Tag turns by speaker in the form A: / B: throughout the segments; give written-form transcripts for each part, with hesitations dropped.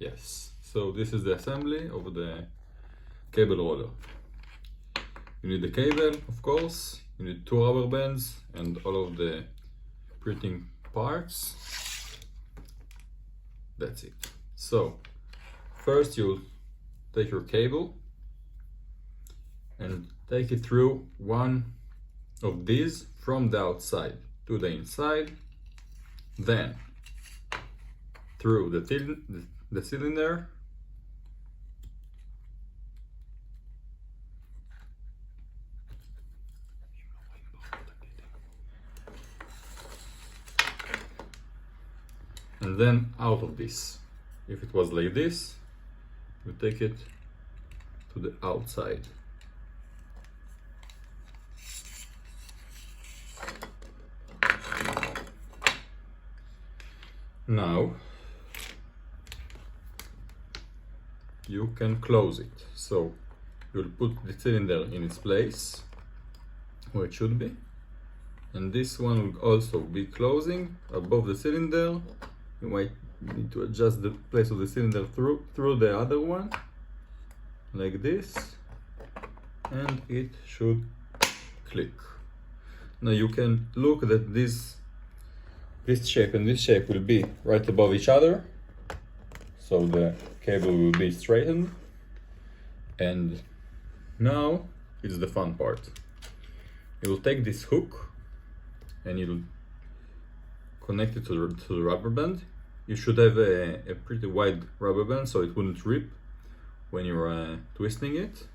A: Yes, so this is the assembly of the cable roller. You need the cable, of course, you need 2 rubber bands and all of the printing parts. That's it. So first you'll take your cable and take it through one of these from the outside to the inside, then through the cylinder, and then out of this. If it was like this, you take it to the outside. Now you can close it. So you'll put the cylinder in its place where it should be, and this one will also be closing above the cylinder. You might need to adjust the place of the cylinder through the other one like this, and it should click. Now you can look that this shape and this shape will be right above each other, so the cable will be straightened. And now it's the fun part. You will take this hook and you'll connect it to the rubber band. You should have a pretty wide rubber band so it wouldn't rip when you're twisting it.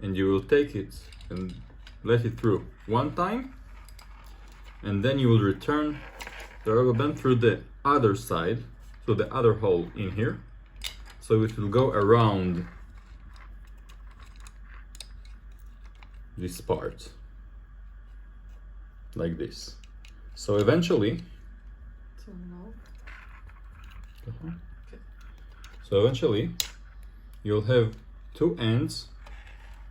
A: And you will take it and let it through one time, and then you will return the rubber band through the other side, so the other hole in here, so it will go around this part like this. So eventually you'll have 2 ends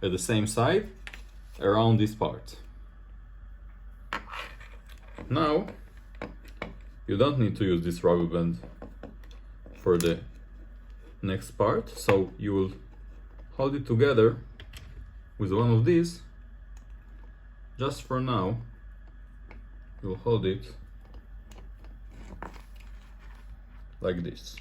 A: at the same side around this part. Now you don't need to use this rubber band for the next part, so you will hold it together with one of these. Just for now, you'll hold it like this.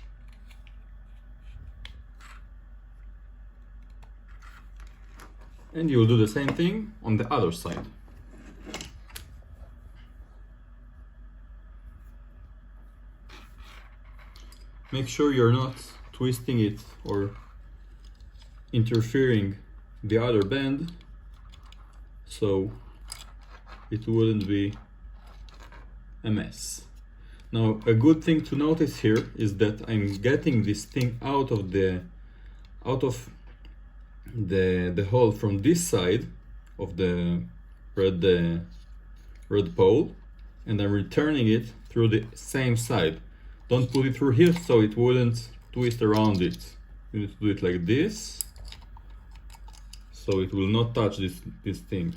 A: And you'll do the same thing on the other side. Make sure you're not twisting it or interfering the other band, so it wouldn't be a mess. Now, a good thing to notice here is that I'm getting this thing out of the hole from this side of the red pole, and I'm returning it through the same side. Don't put it through here so it wouldn't twist around it. You need to do it like this, so it will not touch this thing.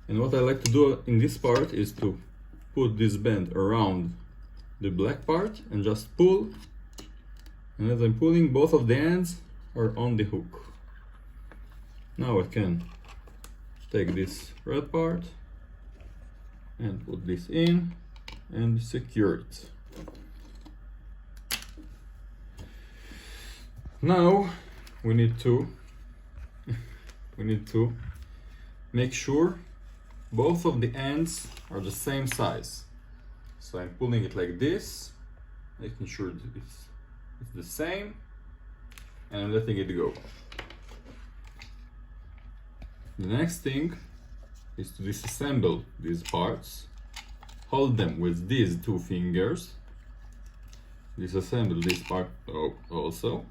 A: And what I like to do in this part is to put this band around the black part and just pull. And as I'm pulling, both of the ends are on the hook. Now I can take this red part and put this in and secure it. Now we need to make sure both of the ends are the same size. So I'm pulling it like this, making sure that it's the same, and I'm letting it go. The next thing is to disassemble these parts. Hold them with these 2 fingers. Disassemble this part also.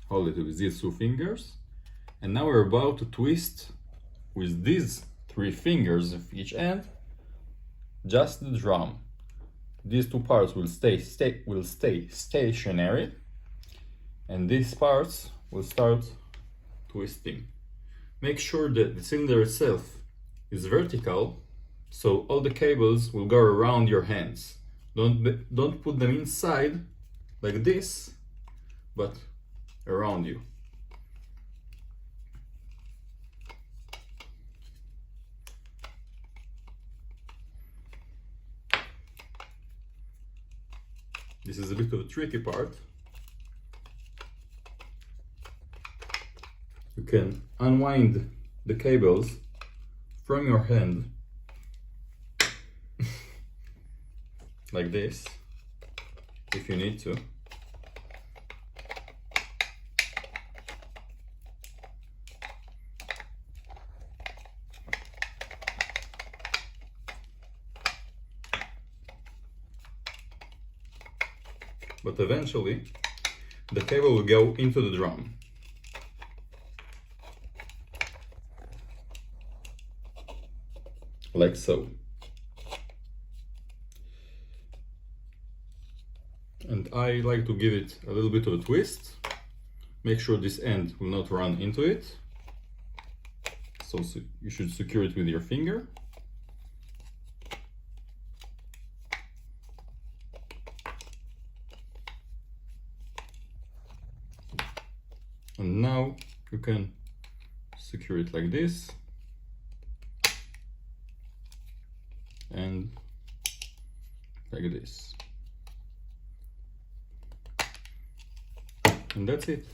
A: Hold it with these 2 fingers. And now we're about to twist with these 3 fingers of each end just the drum. These 2 parts will stay stationary, and these parts will start twisting. Make sure that the cylinder itself is vertical, so all the cables will go around your hands. Don't put them inside like this, but around you. This is a bit of a tricky part. You can unwind the cables from your hand like this, if you need to. But eventually the cable will go into the drum. Like so. And I like to give it a little bit of a twist. Make sure this end will not run into it. So you should secure it with your finger. And now you can secure it like this. And like this. And that's it.